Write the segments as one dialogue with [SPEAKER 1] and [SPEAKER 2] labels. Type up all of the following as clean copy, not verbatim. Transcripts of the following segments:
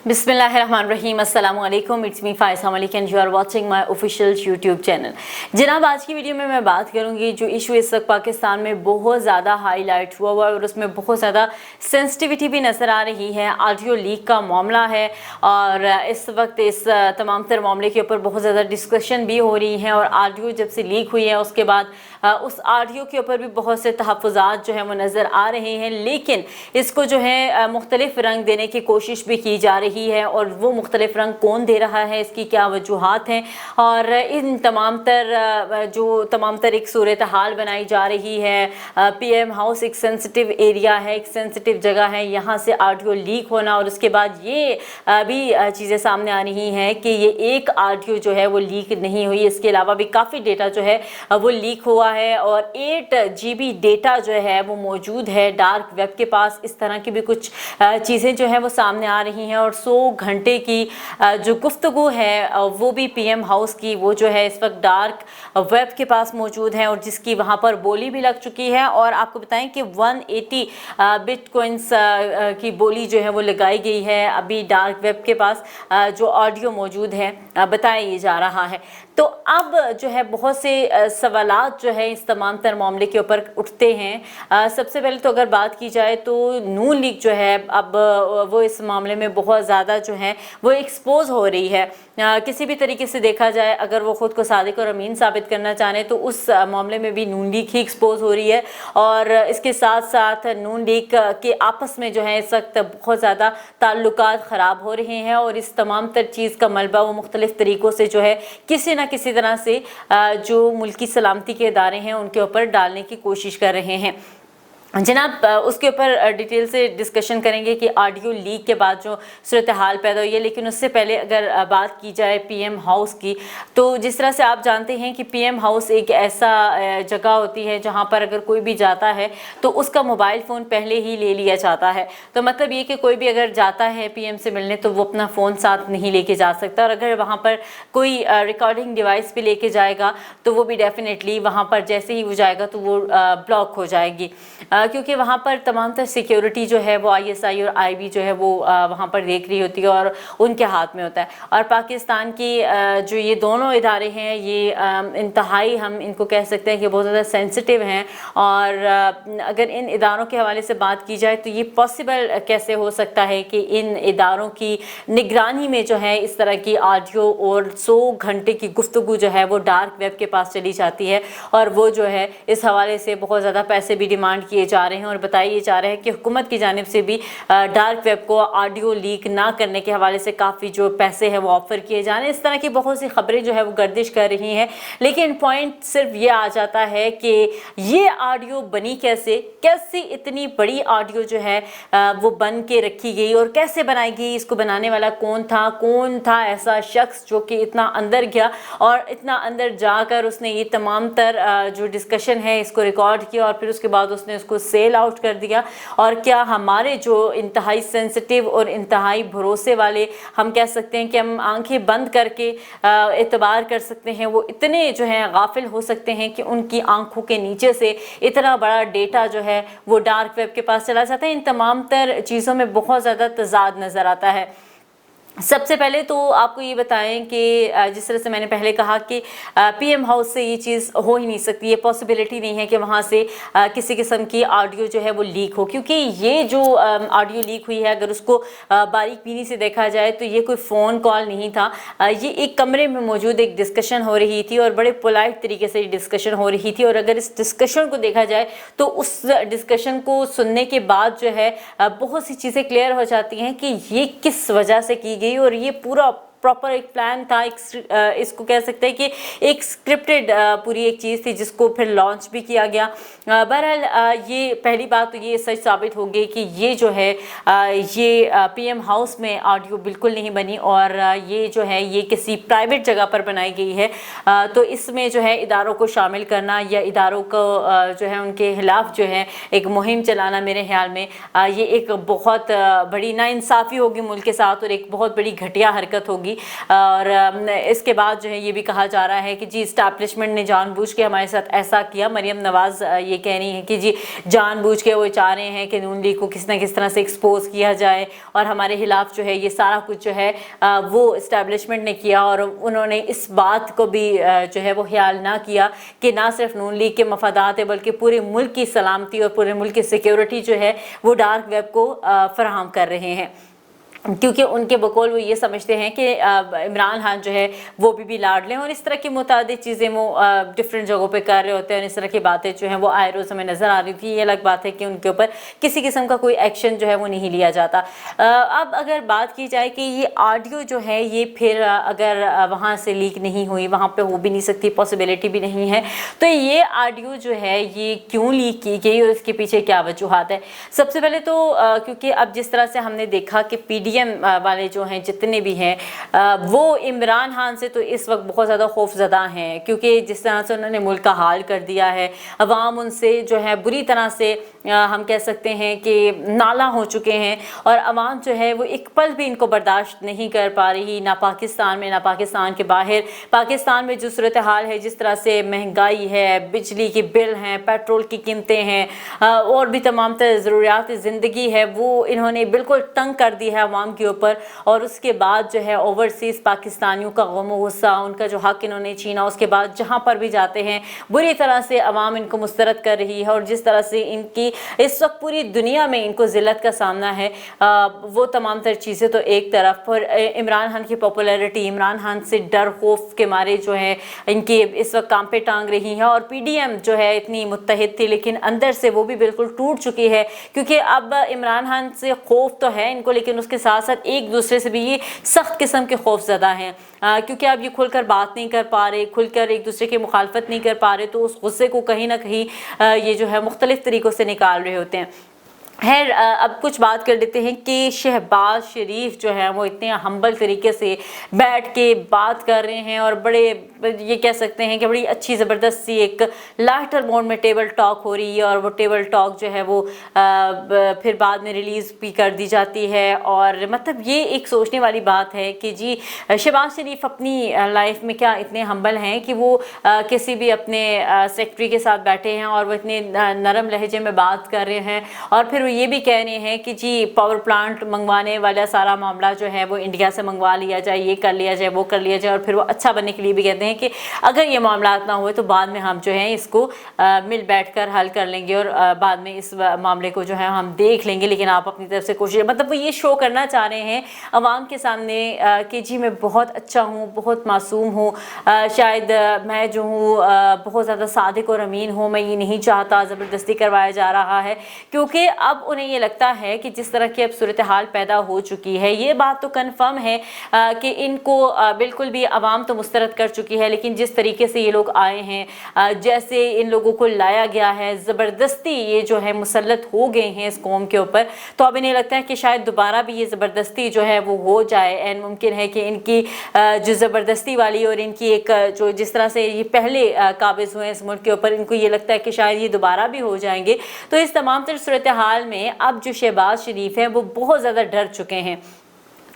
[SPEAKER 1] बिस्मिल्लाहिर्रहमानिर्रहीम, अस्सलामु अलैकुम, it's me Faiza Malik and you are watching my official YouTube channel. जनाब, आज की वीडियो में मैं बात करूंगी जो इशू इस वक्त पाकिस्तान में बहुत ज़्यादा हाईलाइट हुआ और उसमें बहुत ज़्यादा सेंसिटिविटी भी नज़र आ रही है। ऑडियो लीक का मामला है और इस वक्त इस तमाम तर मामले के ऊपर बहुत ज़्यादा डिस्कशन भी हो रही है और ऑडियो जब से लीक हुई है उसके बाद उस ऑडियो के ऊपर भी बहुत से तहफ़्फ़ुज़ात जो है वो नज़र आ रहे हैं, लेकिन इसको जो है मुख्तलिफ रंग देने की कोशिश भी की जा रही है और वो मुख्तलिफ रंग कौन दे रहा है, इसकी क्या वजूहात हैं और इन तमाम तर एक सूरत हाल बनाई जा रही है। PM हाउस एक सेंसिटिव एरिया है, एक सेंसिटिव जगह है, यहाँ से ऑडियो लीक होना और उसके बाद ये भी चीज़ें सामने आ रही हैं कि ये एक ऑडियो जो है वो लीक नहीं हुई, इसके अलावा भी काफ़ी डेटा जो है वो लीक हुआ है और 8 GB डेटा जो है वो मौजूद है डार्क वेब के पास। इस तरह की भी कुछ चीज़ें जो है वो सामने आ रही हैं और 100 घंटे की जो गुफ्तगू है वो भी PM हाउस की वो जो है इस वक्त डार्क वेब के पास मौजूद है और जिसकी वहाँ पर बोली भी लग चुकी है। और आपको बताएं कि 180 बिटकॉइंस की बोली जो है वो लगाई गई है अभी डार्क वेब के पास जो ऑडियो मौजूद है बताया जा रहा है। तो अब जो है बहुत से सवालात जो है इस तमाम तर मामले के ऊपर उठते हैं। सबसे पहले तो अगर बात की जाए तो नून लीग जो है अब वो इस मामले में बहुत ज़्यादा जो है वो एक्सपोज हो रही है। किसी भी तरीके से देखा जाए अगर वो ख़ुद को सादिक और अमीन साबित करना चाहें तो उस मामले में भी नून लीग ही एक्सपोज हो रही है और इसके साथ साथ नून लीग के आपस में जो है इस वक्त बहुत ज़्यादा ताल्लुकात ख़राब हो रहे हैं और इस तमाम तर चीज़ का मलबा वो मुख्तलिफ़ तरीक़ों से जो है किसी न किसी तरह से जो मुल्की सलामती के इदारे हैं उनके ऊपर डालने की कोशिश कर रहे हैं। जनाब, उसके ऊपर डिटेल से डिस्कशन करेंगे कि ऑडियो लीक के बाद जो सूरत हाल पैदा हुई है, लेकिन उससे पहले अगर बात की जाए PM हाउस की तो जिस तरह से आप जानते हैं कि PM हाउस एक ऐसा जगह होती है जहां पर अगर कोई भी जाता है तो उसका मोबाइल फ़ोन पहले ही ले लिया जाता है। तो मतलब ये कि कोई भी अगर जाता है PM से मिलने तो वो अपना फ़ोन साथ नहीं लेके जा सकता और अगर वहाँ पर कोई रिकॉर्डिंग डिवाइस भी लेके जाएगा तो वो भी डेफिनेटली वहाँ पर जैसे ही वो जाएगा तो वो ब्लॉक हो जाएगी क्योंकि वहाँ पर तमाम तर सिक्योरिटी जो है वो ISI और IB जो है वो वहाँ पर देख रही होती है और उनके हाथ में होता है। और पाकिस्तान की जो ये दोनों इदारे हैं ये इंतहाई हम इनको कह सकते हैं कि बहुत ज़्यादा सेंसिटिव हैं और अगर इन इदारों के हवाले से बात की जाए तो ये पॉसिबल कैसे हो सकता है कि इन इदारों की निगरानी में जो है इस तरह की ऑडियो और 100 घंटे की गुफ्तगू जो है वो डार्क वेब के पास चली जाती है और वो जो है इस हवाले से बहुत ज़्यादा पैसे भी डिमांड किए जा रहे हैं और बताइए जा रहे हैं कि हुकूमत की जानिब से भी डार्क वेब को ऑडियो लीक ना करने के हवाले से काफ़ी जो पैसे हैं वो ऑफ़र किए जा रहे हैं। इस तरह की बहुत सी खबरें जो है वो गर्दिश कर रही हैं, लेकिन पॉइंट सिर्फ ये आ जाता है कि ये ऑडियो बनी कैसे इतनी बड़ी ऑडियो जो है वो बन के रखी गई और कैसे बनाई गई, इसको बनाने वाला कौन था ऐसा शख्स जो कि इतना अंदर गया और इतना अंदर जाकर उसने ये तमाम तर जो डिस्कशन है इसको रिकॉर्ड किया और फिर उसके बाद उसने उसको सेल आउट कर दिया। और क्या हमारे जो इंतहाई सेंसिटिव और इंतहाई भरोसे वाले हम कह सकते हैं कि हम आंखें बंद करके एतबार कर सकते हैं, वो इतने जो हैं गाफिल हो सकते हैं कि उनकी आंखों के नीचे से इतना बड़ा डेटा जो है वो डार्क वेब के पास चला जाता है। इन तमाम तर चीज़ों में बहुत ज़्यादा तज़ाद नज़र आता है। सबसे पहले तो आपको ये बताएं कि जिस तरह से मैंने पहले कहा कि PM हाउस से ये चीज़ हो ही नहीं सकती, ये पॉसिबिलिटी नहीं है कि वहाँ से किसी किस्म की ऑडियो जो है वो लीक हो, क्योंकि ये जो ऑडियो लीक हुई है अगर उसको बारीक बीनी से देखा जाए तो ये कोई फ़ोन कॉल नहीं था। ये एक कमरे में मौजूद एक डिस्कशन हो रही थी और बड़े पोलाइट तरीके से डिस्कशन हो रही थी और अगर इस डिस्कशन को देखा जाए तो उस डिस्कशन को सुनने के बाद जो है बहुत सी चीज़ें क्लियर हो जाती हैं कि ये किस वजह से की गई और ये पूरा प्रॉपर एक प्लान था, इसको कह सकते हैं कि एक स्क्रिप्टेड पूरी एक चीज़ थी जिसको फिर लॉन्च भी किया गया। बहरहाल ये पहली बात तो ये सच साबित हो गई कि ये जो है ये PM हाउस में ऑडियो बिल्कुल नहीं बनी और ये जो है ये किसी प्राइवेट जगह पर बनाई गई है। तो इसमें जो है इदारों को शामिल करना या इदारों को जो है उनके खिलाफ जो है एक मुहिम चलाना, मेरे ख्याल में ये एक बहुत बड़ी नाइंसाफ़ी होगी मुल्क के साथ और एक बहुत बड़ी घटिया हरकत होगी होगी। और इसके बाद जो है ये भी कहा जा रहा है कि जी इस्टेब्लिशमेंट ने जानबूझ के हमारे साथ ऐसा किया। मरियम नवाज़ ये कह रही हैं कि जी जानबूझ के वो चाह रहे हैं कि नून लीग को किस न किस तरह से एक्सपोज किया जाए और हमारे खिलाफ जो है ये सारा कुछ जो है वो इस्टेब्लिशमेंट ने किया। और उन्होंने इस बात को भी जो है वो ख्याल ना किया कि ना सिर्फ नून लीग के मफादात है बल्कि पूरे मुल्क की सलामती और पूरे मुल्क की सिक्योरिटी जो है वो डार्क वेब को फराहम कर रहे हैं, क्योंकि उनके बकौल वो ये समझते हैं कि इमरान खान जो है वो भी लाडले हैं और इस तरह की मुताबिक चीज़ें वो डिफरेंट जगहों पे कर रहे होते हैं और इस तरह की बातें जो हैं वो आए रोज़ हमें नज़र आ रही थी। ये अलग बात है कि उनके ऊपर किसी किस्म का कोई एक्शन जो है वो नहीं लिया जाता। अब अगर बात की जाए कि ये ऑडियो जो है ये फिर अगर वहाँ से लीक नहीं हुई, वहाँ पर हो भी नहीं सकती, पॉसिबिलिटी भी नहीं है, तो ये ऑडियो जो है ये क्यों लीक की गई और इसके पीछे क्या वजूहात है। सबसे पहले तो क्योंकि अब जिस तरह से हमने देखा कि PDM वाले जो हैं जितने भी हैं वो इमरान खान से तो इस वक्त बहुत ज़्यादा खौफज़दा हैं, क्योंकि जिस तरह से उन्होंने मुल्क का हाल कर दिया है, अवाम उनसे जो है बुरी तरह से हम कह सकते हैं कि नाला हो चुके हैं और अवाम जो है वो एक पल भी इनको बर्दाश्त नहीं कर पा रही, ना पाकिस्तान में ना पाकिस्तान के बाहर। पाकिस्तान में जो सूरत हाल है, जिस तरह से महंगाई है, बिजली के बिल हैं, पेट्रोल की कीमतें हैं और भी तमाम तर ज़रूरियात ज़िंदगी है, वो इन्होंने बिल्कुल तंग कर दी है अवाम के ऊपर। और उसके बाद जो है ओवरसीज़ पाकिस्तानियों का गम व गुस्सा, उनका जो हक़ इन्होंने छीना, उसके बाद जहाँ पर भी जाते हैं बुरी तरह से अवाम इनको मुस्तरद कर रही है और जिस तरह से इनकी इस वक्त पूरी दुनिया में इनको ज़िल्लत का सामना है, वो तमाम तर चीज़ें तो एक तरफ पर इमरान खान की पॉपुलैरिटी, इमरान खान से डर खौफ के मारे जो है इनकी इस वक्त काम पे टांग रही है। और PDM जो है इतनी मुत्तहिद थी लेकिन अंदर से वो भी बिल्कुल टूट चुकी है, क्योंकि अब इमरान खान से खौफ तो है इनको लेकिन उसके साथ साथ एक दूसरे से भी ये सख्त किस्म के खौफज़दा हैं, क्योंकि अब ये खुलकर बात नहीं कर पा रहे, खुलकर एक दूसरे की मुखालफत नहीं कर पा रहे, तो उस गुस्से को कहीं ना कहीं ये जो है मुख्तलिफ तरीक़ों से निकाल रहे होते हैं। खैर अब कुछ बात कर लेते हैं कि शहबाज शरीफ जो है वो इतने हम्बल तरीके से बैठ के बात कर रहे हैं और बड़े ये कह सकते हैं कि बड़ी अच्छी ज़बरदस्त सी एक लाइटर मोड में टेबल टॉक हो रही है और वो टेबल टॉक जो है वो फिर बाद में रिलीज़ भी कर दी जाती है। और मतलब ये एक सोचने वाली बात है कि जी शहबाज शरीफ अपनी लाइफ में क्या इतने हम्बल हैं कि वो किसी भी अपने सेक्रेटरी के साथ बैठे हैं और वो इतने नरम लहजे में बात कर रहे हैं और फिर ये भी कह रहे हैं कि जी पावर प्लांट मंगवाने वाला सारा मामला जो है वो इंडिया से मंगवा लिया जाए, ये कर लिया जाए, वो कर लिया जाए। और फिर वो अच्छा बनने के लिए भी कहते हैं कि अगर ये मामला ना हुए तो बाद में हम जो है इसको मिल बैठकर हल कर लेंगे और बाद में इस मामले को जो है हम देख लेंगे, लेकिन आप अपनी तरफ से कोशिश, मतलब वो ये शो करना चाह रहे हैं अवाम के सामने कि जी मैं बहुत अच्छा हूँ, बहुत मासूम हूँ, शायद मैं जो हूँ बहुत ज़्यादा सादिक और अमीन हूँ, मैं ये नहीं चाहता ज़बरदस्ती करवाया जा रहा है। क्योंकि अब उन्हें ये लगता है कि जिस तरह की अब सूरत हाल पैदा हो चुकी है, ये बात तो कन्फर्म है कि इनको बिल्कुल भी अवाम तो मुस्तरद कर चुकी है, लेकिन जिस तरीके से ये लोग आए हैं, जैसे इन लोगों को लाया गया है, ज़बरदस्ती ये जो है मुसल्लत हो गए हैं इस कौम के ऊपर, तो अब इन्हें लगता है कि शायद दोबारा भी ये ज़बरदस्ती जो है वो हो जाए। एंड मुमकिन है कि इनकी जो ज़बरदस्ती वाली और इनकी एक जो जिस तरह से ये पहले काबिज़ हुए इस मुल्क के ऊपर, इनको ये लगता है कि शायद ये दोबारा भी हो जाएंगे। तो इस तमाम तर सूरत हाल में अब जो शहबाज शरीफ है वो बहुत ज़्यादा डर चुके हैं,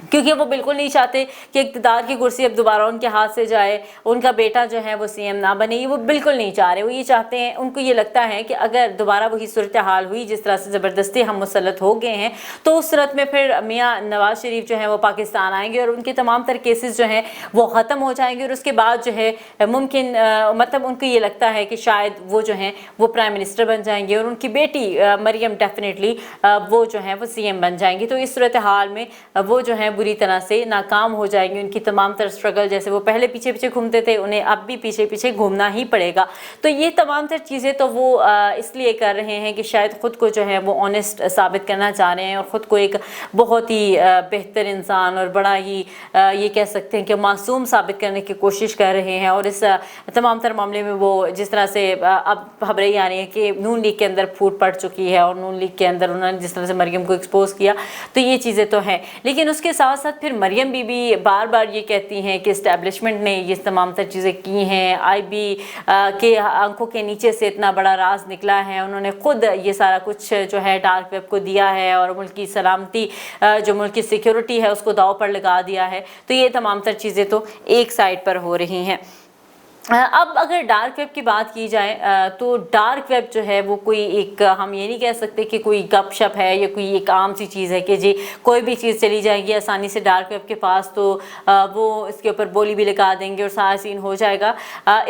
[SPEAKER 1] क्योंकि वो बिल्कुल नहीं चाहते कि इक़्तिदार की कुर्सी अब दोबारा उनके हाथ से जाए, उनका बेटा जो है वो CM ना बने, ये वो बिल्कुल नहीं चाह रहे। वो ये चाहते हैं, उनको ये लगता है कि अगर दोबारा वही सूरत हाल हुई जिस तरह से ज़बरदस्ती हम मुसल्लत हो गए हैं, तो उस सूरत में फिर मियाँ नवाज शरीफ जो है वो पाकिस्तान आएंगे और उनके तमाम तर केसेस जो हैं वो ख़त्म हो जाएंगे और उसके बाद जो है मुमकिन मतलब उनको ये लगता है कि शायद वो जो हैं वो प्राइम मिनिस्टर बन जाएंगे और उनकी बेटी मरियम डेफिनेटली वो जो है वो CM बन जाएंगी। तो इस सूरत हाल में वो जो है बुरी तरह से नाकाम हो जाएंगे। उनकी तमाम तर स्ट्रगल, जैसे वो पहले पीछे पीछे घूमते थे, उन्हें अब भी पीछे पीछे घूमना ही पड़ेगा। तो ये तमाम तर चीज़ें तो वो इसलिए कर रहे हैं कि शायद ख़ुद को जो है वो ऑनेस्ट साबित करना चाह रहे हैं और ख़ुद को एक बहुत ही बेहतर इंसान और बड़ा ही ये कह सकते हैं कि मासूम साबित करने की कोशिश कर रहे हैं। और इस तमाम तर मामले में वो जिस तरह से अब खबरें आ रही हैं कि नून लीग के अंदर फूट पड़ चुकी है और नून लीग के अंदर उन्होंने जिस तरह से मरियम को एक्सपोज किया, तो ये चीज़ें तो हैं। लेकिन उसके साथ साथ फिर मरियम बीबी बार बार ये कहती हैं कि इस्टेब्लिशमेंट ने ये तमाम तर चीज़ें की हैं, IB के आंखों के नीचे से इतना बड़ा राज निकला है, उन्होंने खुद ये सारा कुछ जो है डार्क वेब को दिया है और मुल्क की सलामती, जो मुल्क की सिक्योरिटी है उसको दाव पर लगा दिया है। तो ये तमाम तर चीज़ें तो एक साइड पर हो रही हैं। अब अगर डार्क वेब की बात की जाए तो डार्क वेब जो है वो कोई एक, हम ये नहीं कह सकते कि कोई गपशप है या कोई एक आम सी चीज़ है कि जी कोई भी चीज़ चली जाएगी आसानी से डार्क वेब के पास तो वो इसके ऊपर बोली भी लगा देंगे और सारा सीन हो जाएगा।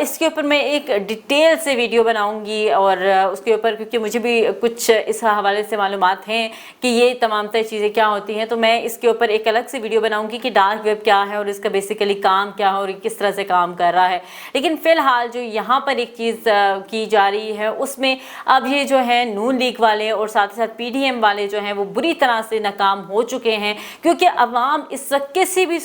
[SPEAKER 1] इसके ऊपर मैं एक डिटेल से वीडियो बनाऊंगी और उसके ऊपर, क्योंकि मुझे भी कुछ इस हवाले से मालूमात हैं कि ये तमाम तर चीज़ें क्या होती हैं, तो मैं इसके ऊपर एक अलग से वीडियो बनाऊँगी कि डार्क वेब क्या है और इसका बेसिकली काम क्या है और किस तरह से काम कर रहा है। लेकिन फ़िलहाल जो यहाँ पर एक चीज़ की जा रही है उसमें अब ये जो है नून लीग वाले और साथ ही साथ PDM वाले जो हैं वो बुरी तरह से नाकाम हो चुके हैं, क्योंकि अवाम इस वक्त किसी भी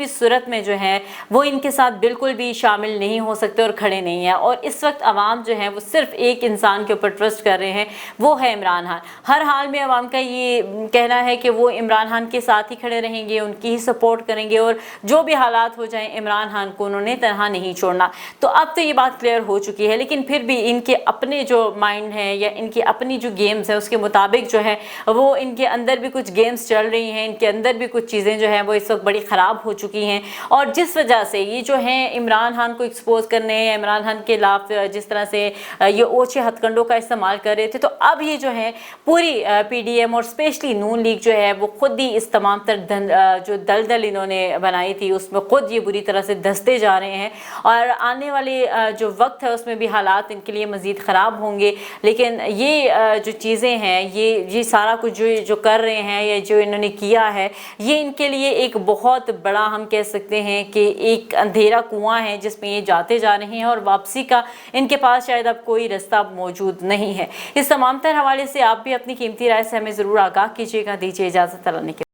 [SPEAKER 1] सूरत में जो है वो इनके साथ बिल्कुल भी शामिल नहीं हो सकते और खड़े नहीं हैं। और इस वक्त अवाम जो है वो सिर्फ एक इंसान के ऊपर ट्रस्ट कर रहे हैं, वो है इमरान खान। हर हाल में अवाम का ये कहना है कि वो इमरान खान के साथ ही खड़े रहेंगे, उनकी ही सपोर्ट करेंगे और जो भी हालात हो जाएं इमरान खान को उन्होंने तनहा नहीं छोड़ना। तो अब तो ये बात क्लियर हो चुकी है, लेकिन फिर भी इनके अपने जो माइंड है या इनकी अपनी जो गेम्स है उसके मुताबिक जो है वो इनके अंदर भी कुछ गेम्स चल रही हैं, इनके अंदर भी कुछ चीज़ें जो हैं वो इस वक्त बड़ी ख़राब हो चुकी हैं। और जिस वजह से ये जो है इमरान खान को एक्सपोज करने या इमरान खान के खिलाफ जिस तरह से ये ओछे हथकंडों का इस्तेमाल कर रहे थे, तो अब ये जो है पूरी PDM और स्पेशली नून लीग जो है वो खुद ही इस तमाम तर जो दलदल इन्होंने बनाई थी उसमें खुद ये बुरी तरह से धंसते जा रहे हैं। और आने वाले जो वक्त है उसमें भी हालात इनके लिए मज़ीद ख़राब होंगे। लेकिन ये जो चीज़ें हैं ये सारा कुछ जो कर रहे हैं या जो इन्होंने किया है ये इनके लिए एक बहुत बड़ा, हम कह सकते हैं कि एक अंधेरा कुआं है जिसमें ये जाते जा रहे हैं और वापसी का इनके पास शायद अब कोई रास्ता मौजूद नहीं है। इस तमाम तर हवाले से आप भी अपनी कीमती राय से हमें ज़रूर आगाह कीजिएगा। दीजिए इजाज़त, अल्लाह ने